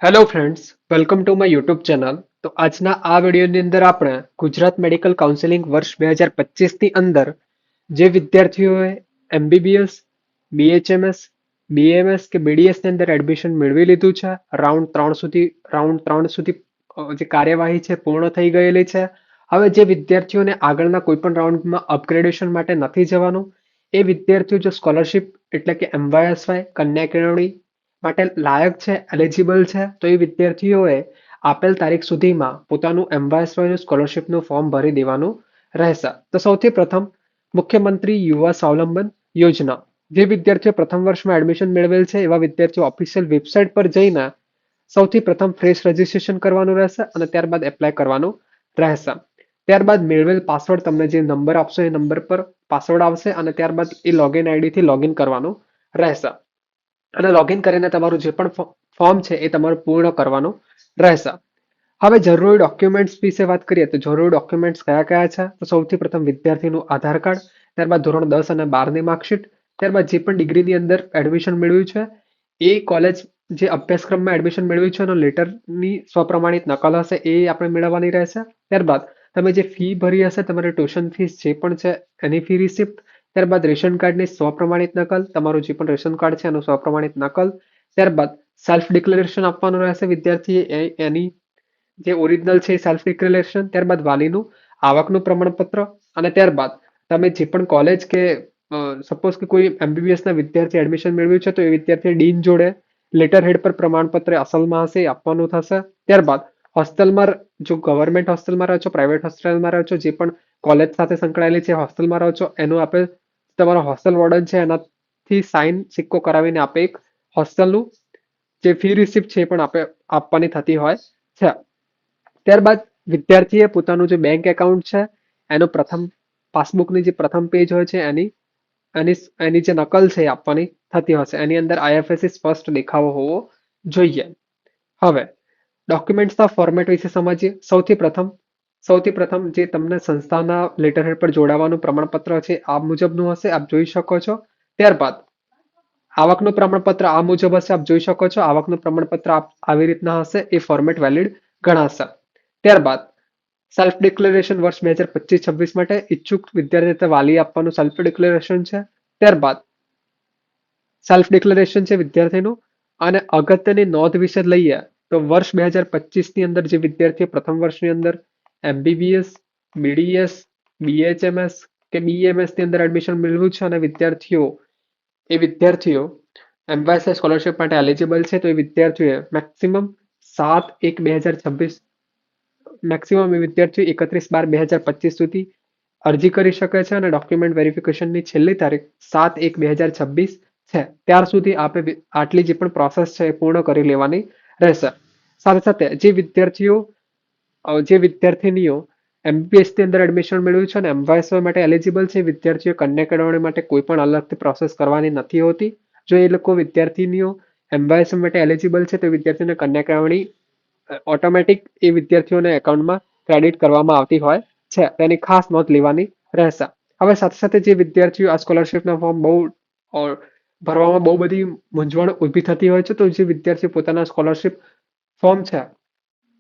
Hello friends, welcome to my YouTube channel. તો આજના આ વિડીયોની અંદર આપણે ગુજરાત મેડિકલ કાઉન્સિલિંગ વર્ષ 2025ની અંદર જે વિદ્યાર્થીઓએ એમબીબીએસ, બીએચએમએસ, બીએમએસ કે બીડીએસની અંદર એડમિશન મેળવી લીધું છે, રાઉન્ડ 3 સુધી જે કાર્યવાહી છે પૂર્ણ થઈ ગયેલી છે. હવે જે વિદ્યાર્થીઓને આગળના કોઈ પણ રાઉન્ડમાં અપગ્રેડેશન માટે નથી જવાનું, એ વિદ્યાર્થીઓ જો સ્કોલરશિપ એટલે કે એમવાયએસવાય, કન્યા કેળવણી માટે લાયક છે, એલિજિબલ છે, તો એ વિદ્યાર્થીઓએ આપેલ તારીખ સુધીમાં પોતાનું એમવાયએસવાયનું સ્કોલરશિપનું ફોર્મ ભરી દેવાનું રહેશે. તો સૌથી પ્રથમ મુખ્યમંત્રી યુવા સ્વાવલંબન યોજના, જે વિદ્યાર્થીઓ પ્રથમ વર્ષમાં એડમિશન મેળવેલ છે એવા વિદ્યાર્થીઓ ઓફિશિયલ વેબસાઇટ પર જઈને સૌથી પ્રથમ ફ્રેશ રજીસ્ટ્રેશન કરવાનું રહેશે અને ત્યારબાદ એપ્લાય કરવાનું રહેશે. ત્યારબાદ મેળવેલ પાસવર્ડ, તમને જે નંબર આપશો એ નંબર પર પાસવર્ડ આવશે અને ત્યારબાદ એ લોગિન આઈડીથી લોગિન કરવાનું રહેશે અને લોગિન કરીને તમારું જે પણ ફોર્મ છે એ તમારું પૂર્ણ કરવાનું રહેશે. હવે જરૂરી ડોક્યુમેન્ટ્સ વિશે વાત કરીએ તો જરૂરી ડોક્યુમેન્ટ્સ કયા કયા છે? તો સૌથી પ્રથમ વિદ્યાર્થીનું આધાર કાર્ડ, ત્યારબાદ ધોરણ 10 અને 12ની માર્કશીટ, ત્યારબાદ જે પણ ડિગ્રીની અંદર એડમિશન મેળવ્યું છે એ કોલેજ જે અભ્યાસક્રમમાં એડમિશન મેળવ્યું છે એનો લેટરની સ્વપ્રમાણિત નકલ હશે એ આપણે મેળવવાની રહેશે. ત્યારબાદ તમે જે ફી ભરી હશે, તમારી ટ્યુશન ફીસ જે પણ છે એની ફી રિસિપ્ટ, ત્યારબાદ રેશન કાર્ડની સ્વપ્રમાણિત નકલ, તમારું જે પણ રેશન કાર્ડ છે એનું સ્વપ્રમાણિત નકલ, ત્યારબાદ સેલ્ફ ડિક્લેરેશન આપવાનું રહેશે વિદ્યાર્થીએ, એની જે ઓરિજિનલ છે એ સેલ્ફ ડિક્લેરેશન, ત્યારબાદ વાલીનું આવકનું પ્રમાણપત્ર અને ત્યારબાદ તમે જે પણ કોલેજ કે સપોઝ કે કોઈ એમબીબીએસના વિદ્યાર્થી એડમિશન મેળવ્યું છે તો એ વિદ્યાર્થી ડીન જોડે લેટર હેડ પર પ્રમાણપત્ર અસલમાં હશે એ આપવાનું થશે. ત્યારબાદ હોસ્ટેલમાં, જો ગવર્મેન્ટ હોસ્ટેલમાં રહો છો, પ્રાઇવેટ હોસ્ટેલમાં રહો છો, જે પણ કોલેજ સાથે સંકળાયેલી છે હોસ્ટેલમાં રહો છો, એનું આપે તમારો હોસ્ટેલ વોર્ડન છે એનાથી સાઇન સિક્કો કરાવીને આપે એક હોસ્ટેલનું જે ફી રિસિપ્ટ છે એ પણ આપવાની થતી હોય છે. ત્યારબાદ વિદ્યાર્થીએ પોતાનું જે બેંક એકાઉન્ટ છે એનું પ્રથમ પાસબુકની જે પ્રથમ પેજ હોય છે એની જે નકલ છે એ આપવાની થતી હશે. એની અંદર આઈએફએસસી સ્પષ્ટ દેખાવો હોવો જોઈએ. હવે ડોક્યુમેન્ટ્સના ફોર્મેટ વિશે સમજીએ. સૌથી પ્રથમ જે તમને સંસ્થાના લેટરહેડ પર જોડાવાનું પ્રમાણપત્ર છે આ મુજબનું હશે, આપ જોઈ શકો છો. ત્યારબાદ આવકનું પ્રમાણપત્ર આ મુજબ હશે, આપ જોઈ શકો છો. આવકનું પ્રમાણપત્ર આવી રીતના હશે, એ ફોર્મેટ વેલિડ ગણાશે. ત્યારબાદ સેલ્ફ ડિક્લેરેશન વર્ષ 2025-26 માટે ઈચ્છુક વિદ્યાર્થી વાલી આપવાનું સેલ્ફ ડિક્લેરેશન છે. ત્યારબાદ સેલ્ફ ડિક્લેરેશન છે વિદ્યાર્થીનું. અને અગત્યની નોંધ વિશે લઈએ તો વર્ષ 2025ની અંદર જે વિદ્યાર્થીઓ પ્રથમ વર્ષની અંદર એમબીબીએસ, બીડીએસ, બીએચએમએસ કે બીએમએસ ની અંદર એડમિશન મેળવ્યું છે અને વિદ્યાર્થીઓ એમ્પાયર સ્કોલરશિપ માટે એલિજિબલ છે તો એ વિદ્યાર્થીઓએ મેક્સિમમ એ વિદ્યાર્થીઓ 31/12/2025 સુધી અરજી કરી શકે છે અને ડોક્યુમેન્ટ વેરિફિકેશનની છેલ્લી તારીખ 7/1/2026 છે. ત્યાર સુધી આપે આટલી જે પણ પ્રોસેસ છે એ પૂર્ણ કરી લેવાની રહેશે. સાથે સાથે જે વિદ્યાર્થીનીઓ એમબીબીએસ ની અંદર એડમિશન મેળવ્યું છે અને એમવાયએસવાય માટે એલિજિબલ છે, વિદ્યાર્થીઓ કન્યા કેળવણી માટે કોઈ પણ અલગથી પ્રોસેસ કરવાની નથી હોતી. જો એ લોકો વિદ્યાર્થીનીઓ એમવાયએસવાય માટે એલિજિબલ છે તો વિદ્યાર્થીઓને કન્યા કેળવણી ઓટોમેટિક એ વિદ્યાર્થીઓને એકાઉન્ટમાં ક્રેડિટ કરવામાં આવતી હોય છે, તેની ખાસ નોંધ લેવાની રહેશે. હવે સાથે સાથે જે વિદ્યાર્થીઓ આ સ્કોલરશિપના ફોર્મ ભરવામાં બહુ બધી મૂંઝવણ ઊભી થતી હોય છે, તો જે વિદ્યાર્થીઓ પોતાના સ્કોલરશિપ ફોર્મ છે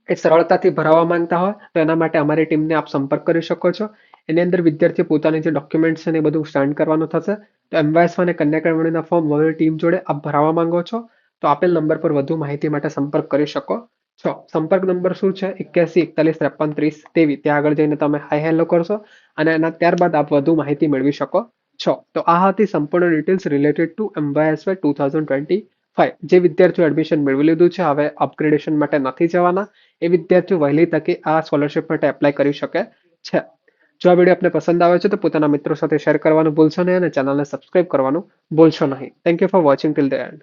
એ સરળતાથી ભરાવા માંગતા હોય તો એના માટે અમારી ટીમને આપ સંપર્ક કરી શકો છો. એની અંદર વિદ્યાર્થીઓ પોતાની જે ડોક્યુમેન્ટ છે એ બધું સેન્ડ કરવાનું થશે. તો એમવાયએસવાય અને કન્યા કેળવણીના ફોર્મ અમારી ટીમ જોડે આપ ભરાવા માંગો છો તો આપેલ નંબર પર વધુ માહિતી માટે સંપર્ક કરી શકો છો. સંપર્ક નંબર શું છે? 8141533023. ત્યાં આગળ જઈને તમે હાય હેલો કરશો અને એના ત્યારબાદ આપ વધુ માહિતી મેળવી શકો છો. તો આ હતી સંપૂર્ણ ડિટેલ્સ રિલેટેડ ટુ એમવાયએસવાય 2025. જે વિદ્યાર્થીઓ એડમિશન મેળવી લીધું છે, હવે અપગ્રેડેશન માટે નથી જવાના, એ વિદ્યાર્થીઓ વહેલી તકે આ સ્કોલરશિપ માટે એપ્લાય કરી શકે છે. જો આ વિડીયો આપને પસંદ આવે છે તો પોતાના મિત્રો સાથે શેર કરવાનું ભૂલશો નહીં અને ચેનલને સબસ્ક્રાઇબ કરવાનું ભૂલશો નહીં. Thank you for watching till the and.